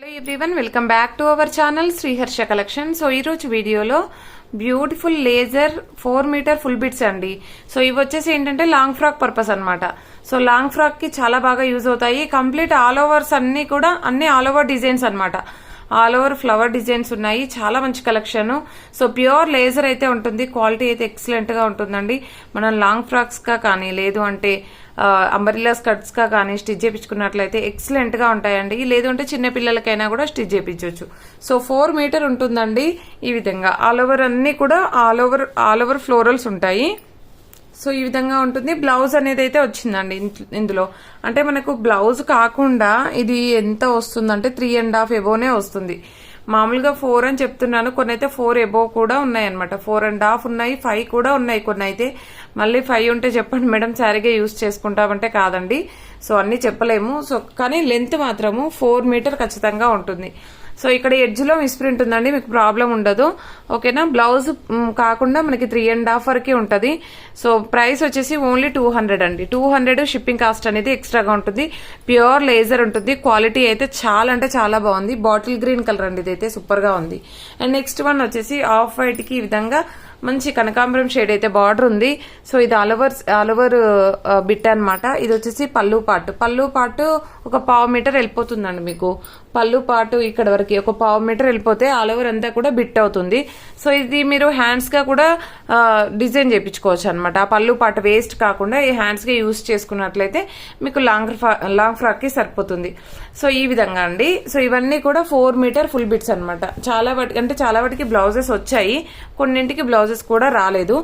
Hello everyone, welcome back to our channel Sriharsha collection. So ఈ రోజు వీడియోలో beautiful laser 4 metre full bits అండి. So ఇవి వచ్చేసి ఏంటంటే లాంగ్ ఫ్రాక్ పర్పస్ అన్నమాట. సో లాంగ్ ఫ్రాక్ కి చాలా బాగా యూజ్ అవుతాయి. కంప్లీట్ ఆల్ ఓవర్స్ అన్ని ఆల్ ఓవర్ డిజైన్స్ అన్నమాట. ఆల్ ఓవర్ ఫ్లవర్ డిజైన్స్ ఉన్నాయి. చాలా మంచి కలెక్షన్. సో ప్యూర్ లేజర్ అయితే ఉంటుంది. క్వాలిటీ అయితే ఎక్సలెంట్ గా ఉంటుందండి. మనం లాంగ్ ఫ్రాక్స్ గా కానీ లేదు అంటే అంబరిల్లా స్కర్ట్స్ గా కానీ స్టిచ్ చేయించుకున్నట్లయితే ఎక్సలెంట్ గా ఉంటాయండి. లేదు అంటే చిన్న పిల్లలకైనా కూడా స్టిచ్ చేయించవచ్చు. సో 4 మీటర్ ఉంటుందండి. ఈ విధంగా ఆల్ ఓవర్ అన్ని కూడా ఆల్ ఓవర్ ఫ్లోరల్స్ ఉంటాయి. సో ఈ విధంగా ఉంటుంది. బ్లౌజ్ అనేది అయితే వచ్చిందండి ఇందులో. అంటే మనకు బ్లౌజ్ కాకుండా ఇది ఎంత వస్తుందంటే 3.5 ఎబోనే వస్తుంది. మామూలుగా 4 అని చెప్తున్నాను, కొన్ని అయితే 4 ఎబో కూడా ఉన్నాయి అనమాట. 4.5 ఉన్నాయి, 5 కూడా ఉన్నాయి. కొన్ని అయితే మళ్ళీ 5 ఉంటే చెప్పండి మేడం, సారీగా యూజ్ చేసుకుంటామంటే కాదండి. సో అన్ని చెప్పలేము. సో కానీ లెంత్ మాత్రము 4 మీటర్ ఖచ్చితంగా ఉంటుంది. సో ఇక్కడ ఎడ్జ్ లో మిస్ప్రింట్ ఉందండి, మీకు ప్రాబ్లం ఉండదు. ఓకేనా. బ్లౌజ్ కాకుండా మనకి 3.5 వరకే ఉంటది. సో ప్రైస్ వచ్చేసి ఓన్లీ 200 అండి. 200 షిప్పింగ్ కాస్ట్ అనేది ఎక్స్ట్రాగా ఉంటుంది. ప్యూర్ లేజర్ ఉంటుంది. క్వాలిటీ అయితే చాలా అంటే చాలా బాగుంది. బాటిల్ గ్రీన్ కలర్ అండి, ఇదైతే సూపర్ గా ఉంది. అండ్ నెక్స్ట్ వన్ వచ్చేసి ఆఫ్ వైట్ కి ఈ విధంగా మంచి కనకాంబరం షేడ్ అయితే బార్డర్ ఉంది. సో ఇది ఆల్ ఓవర్ బిట్ అనమాట. ఇది వచ్చేసి పళ్ళు పాటు ఒక 1/2 మీటర్ వెళ్ళిపోతుందండి. మీకు పళ్ళు పాటు ఇక్కడ వరకు ఒక 1/2 మీటర్ వెళ్ళిపోతే ఆల్ ఓవర్ అంతా కూడా బిట్ అవుతుంది. సో ఇది మీరు హ్యాండ్స్ గా కూడా డిజైన్ చేయించుకోవచ్చు అనమాట. ఆ పళ్ళు పాటు వేస్ట్ కాకుండా ఈ హ్యాండ్స్ గా యూజ్ చేసుకున్నట్లయితే మీకు లాంగ్ ఫ్రాక్ కి సరిపోతుంది. సో ఈ విధంగా అండి. సో ఇవన్నీ కూడా 4 మీటర్ ఫుల్ బిట్స్ అనమాట. చాలా వాటికి బ్లౌజెస్ వచ్చాయి, కొన్నింటికి బ్లౌజెస్ కూడా రాలేదు.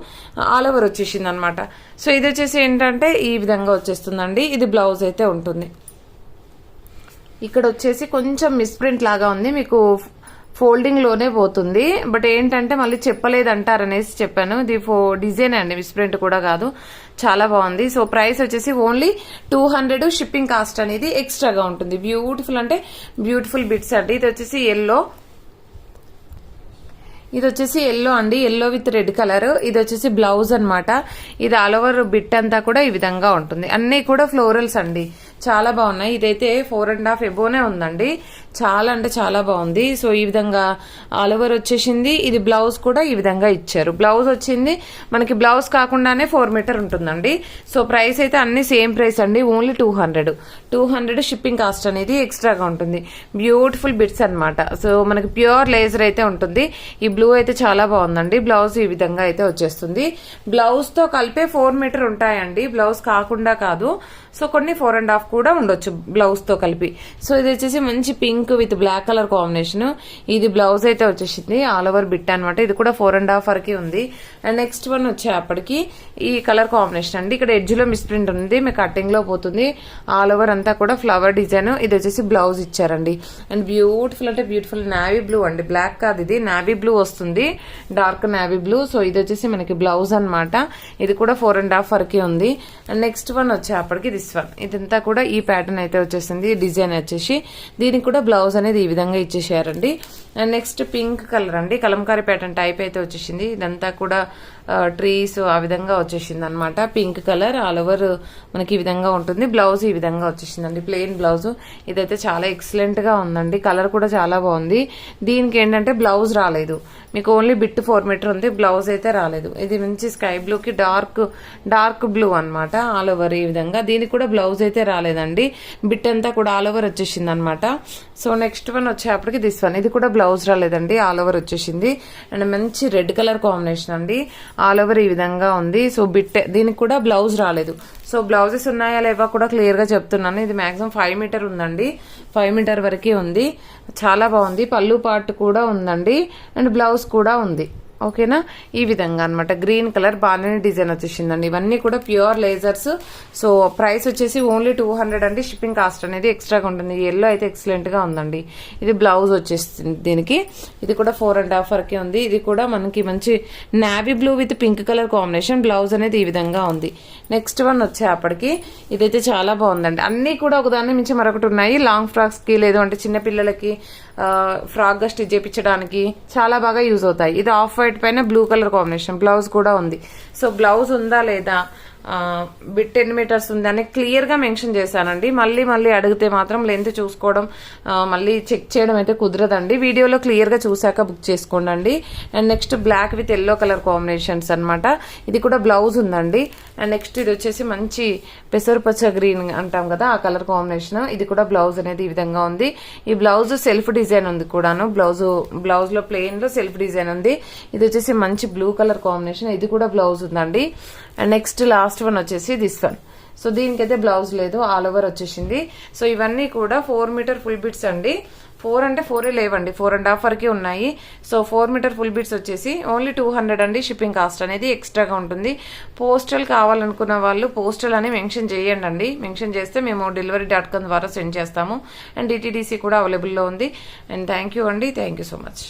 ఆల్ ఓవర్ వచ్చేసింది అనమాట. సో ఇది వచ్చేసి ఏంటంటే ఈ విధంగా వచ్చేస్తుందండి. ఇది బ్లౌజ్ అయితే ఉంటుంది. ఇక్కడ వచ్చేసి కొంచెం మిస్ప్రింట్ లాగా ఉంది, మీకు ఫోల్డింగ్ లోనే పోతుంది. బట్ ఏంటంటే మళ్ళీ చెప్పలేదంటారనేసి చెప్పాను. ఇది డిజైన్ అండి, మిస్ప్రింట్ కూడా కాదు. చాలా బాగుంది. సో ప్రైస్ వచ్చేసి ఓన్లీ 200. షిప్పింగ్ కాస్ట్ అనేది ఎక్స్ట్రాగా ఉంటుంది. బ్యూటిఫుల్ అంటే బ్యూటిఫుల్ బిట్స్ అండి. ఇది వచ్చేసి ఎల్లో అండి, ఎల్లో విత్ రెడ్ కలర్. ఇది వచ్చేసి బ్లౌజ్ అనమాట. ఇది ఆల్ ఓవర్ బిట్ అంతా కూడా ఈ విధంగా ఉంటుంది. అన్ని కూడా ఫ్లోరల్స్ అండి, చాలా బాగున్నాయి. ఇదైతే 4.5 ఎబోనే ఉందండి. చాలా అంటే చాలా బాగుంది. సో ఈ విధంగా ఆల్ ఓవర్ వచ్చేసింది. ఇది బ్లౌజ్ కూడా ఈ విధంగా ఇచ్చారు. బ్లౌజ్ వచ్చింది మనకి, బ్లౌజ్ కాకుండానే 4 మీటర్ ఉంటుందండి. సో ప్రైస్ అయితే అన్ని సేమ్ ప్రైస్ అండి, ఓన్లీ 200. షిప్పింగ్ కాస్ట్ అనేది ఎక్స్ట్రాగా ఉంటుంది. బ్యూటిఫుల్ బిట్స్ అనమాట. సో మనకి ప్యూర్ లేజర్ అయితే ఉంటుంది. ఈ బ్లూ అయితే చాలా బాగుందండి. బ్లౌజ్ ఈ విధంగా అయితే వచ్చేస్తుంది. బ్లౌజ్ తో కలిపే 4 మీటర్ ఉంటాయండి, బ్లౌజ్ కాకుండా కాదు. సో కొన్ని 4.5 కూడా ఉండొచ్చు బ్లౌజ్ తో కలిపి. సో ఇది వచ్చేసి మంచి pink with black colour combination. ఇది బ్లౌజ్ అయితే వచ్చేసింది, ఆల్ ఓవర్ బిట్ అనమాట. ఇది కూడా 4.5 వరకే ఉంది. అండ్ నెక్స్ట్ వన్ వచ్చేప్పటికి ఈ కలర్ కాంబినేషన్ అండి. ఇక్కడ ఎడ్జ్ లో మిస్ప్రింట్ ఉంది, మీకు కటింగ్ లో పోతుంది. ఆల్ ఓవర్ అంతా కూడా ఫ్లవర్ డిజైన్. ఇది వచ్చేసి బ్లౌజ్ ఇచ్చారండి. అండ్ బ్యూటిఫుల్ అంటే బ్యూటిఫుల్ నావీ బ్లూ అండి, బ్లాక్ కాదు, ఇది నావీ బ్లూ వస్తుంది, డార్క్ నావీ బ్లూ. సో ఇది వచ్చేసి మనకి బ్లౌజ్ అనమాట. ఇది కూడా 4.5 వరకే ఉంది. అండ్ నెక్స్ట్ వన్ వచ్చేప్పటికి దిస్ వన్. ఇదంతా కూడా ఈ ప్యాటర్న్ అయితే వచ్చేసింది. డిజైన్ వచ్చేసి దీనికి కూడా బ్లౌజ్ అనేది ఈ విధంగా ఇచ్చేసారండి. అండ్ నెక్స్ట్ పింక్ కలర్ అండి, కలంకారీ ప్యాటర్న్ టైప్ అయితే వచ్చేసింది. ఇదంతా కూడా ట్రీస్ ఆ విధంగా వచ్చేసింది అనమాట. పింక్ కలర్ ఆల్ ఓవర్ మనకి ఈ విధంగా ఉంటుంది. బ్లౌజ్ ఈ విధంగా వచ్చేసిందండి, ప్లెయిన్ బ్లౌజ్. ఇదైతే చాలా ఎక్సలెంట్ గా ఉందండి. కలర్ కూడా చాలా బాగుంది. దీనికి ఏంటంటే బ్లౌజ్ రాలేదు, మీకు ఓన్లీ బిట్ 4 మీటర్ ఉంది, బ్లౌజ్ అయితే రాలేదు. ఇది మంచి స్కై బ్లూ కి డార్క్ బ్లూ అనమాట. ఆల్ ఓవర్ ఈ విధంగా. దీనికి కూడా బ్లౌజ్ అయితే రాలేదండి, బిట్ అంతా కూడా ఆల్ ఓవర్ వచ్చేసింది అనమాట. సో నెక్స్ట్ వన్ వచ్చేప్పటికి దిస్ వన్. ఇది కూడా బ్లౌజ్ రాలేదండి, ఆల్ ఓవర్ వచ్చేసింది. అండ్ మంచి రెడ్ కలర్ కాంబినేషన్ అండి, ఆల్ ఓవర్ ఈ విధంగా ఉంది. సో బిట్, దీనికి కూడా బ్లౌజ్ రాలేదు. సో బ్లౌజెస్ ఉన్నాయా లేవా కూడా క్లియర్ గా చెప్తున్నాను. ఇది మాక్సిమం 5 మీటర్ ఉందండి, 5 మీటర్ వరకే ఉంది. చాలా బాగుంది. పళ్ళు పార్ట్ కూడా ఉందండి, అండ్ బ్లౌజ్ కూడా ఉంది. ఓకేనా. ఈ విధంగా అనమాట. గ్రీన్ కలర్ బాగానే డిజైన్ వచ్చేసిందండి. ఇవన్నీ కూడా ప్యూర్ లేజర్స్. సో ప్రైస్ వచ్చేసి ఓన్లీ 200 అండి. షిప్పింగ్ కాస్ట్ అనేది ఎక్స్ట్రాగా ఉంటుంది. ఎల్లో అయితే ఎక్సలెంట్ గా ఉందండి. ఇది బ్లౌజ్ వచ్చేస్తుంది దీనికి. ఇది కూడా 4.5 వరకే ఉంది. ఇది కూడా మనకి మంచి navy blue with pink colour combination. Blouse అనేది ఈ విధంగా ఉంది. నెక్స్ట్ వన్ వచ్చేప్పటికి ఇదైతే చాలా బాగుందండి. అన్ని కూడా ఒకదాన్ని మించి మరొకటి ఉన్నాయి. లాంగ్ ఫ్రాక్స్ కి లేదు అంటే చిన్న పిల్లలకి ఫ్రాక్ గా స్టిచ్ చేయించడానికి చాలా బాగా యూజ్ అవుతాయి. ఇది ఆఫ్ వైట్ పైన బ్లూ కలర్ కాంబినేషన్. బ్లౌజ్ కూడా ఉంది. సో బ్లౌజ్ ఉందా లేదా బిట్ ఎన్ని మీటర్స్ ఉందని క్లియర్ గా మెన్షన్ చేశానండి. మళ్ళీ అడిగితే మాత్రం లెంత్ చూసుకోవడం మళ్ళీ చెక్ చేయడం అయితే కుదరదండి. వీడియోలో క్లియర్ గా చూసాక బుక్ చేసుకోండి. And next black with yellow colour combinations అన్నమాట. ఇది కూడా బ్లౌజ్ ఉందండి. అండ్ నెక్స్ట్ ఇది వచ్చేసి మంచి పెసరపచ్చ గ్రీన్ అంటాం కదా, ఆ కలర్ కాంబినేషన్. ఇది కూడా బ్లౌజ్ అనేది ఈ విధంగా ఉంది. ఈ బ్లౌజ్ సెల్ఫ్ డిజైన్ ఉంది కూడాను. బ్లౌజ్ లో ప్లెయిన్ లో సెల్ఫ్ డిజైన్ ఉంది. ఇది వచ్చేసి మంచి బ్లూ కలర్ కాంబినేషన్. ఇది కూడా బ్లౌజ్ ఉందండి. అండ్ నెక్స్ట్ లాస్ట్ వన్ వచ్చేసి దిస్ వన్. సో దీనికైతే బ్లౌజ్ లేదు, ఆల్ ఓవర్ వచ్చేసింది. సో ఇవన్నీ కూడా 4 మీటర్ ఫుల్ బిట్స్ అండి. 4 అంటే 4 లేవండి, 4.5 వరకే ఉన్నాయి. సో 4 మీటర్ ఫుల్ బిట్స్ వచ్చేసి ఓన్లీ 200 అండి. షిప్పింగ్ కాస్ట్ అనేది ఎక్స్ట్రాగా ఉంటుంది. పోస్టల్ కావాలనుకున్న వాళ్ళు పోస్టల్ అని మెన్షన్ చేయండి. మెన్షన్ చేస్తే మేము delivery.com ద్వారా సెండ్ చేస్తాము. అండ్ DTDC కూడా అవైలబుల్లో ఉంది. అండ్ థ్యాంక్ యూ అండి. Thank you so much.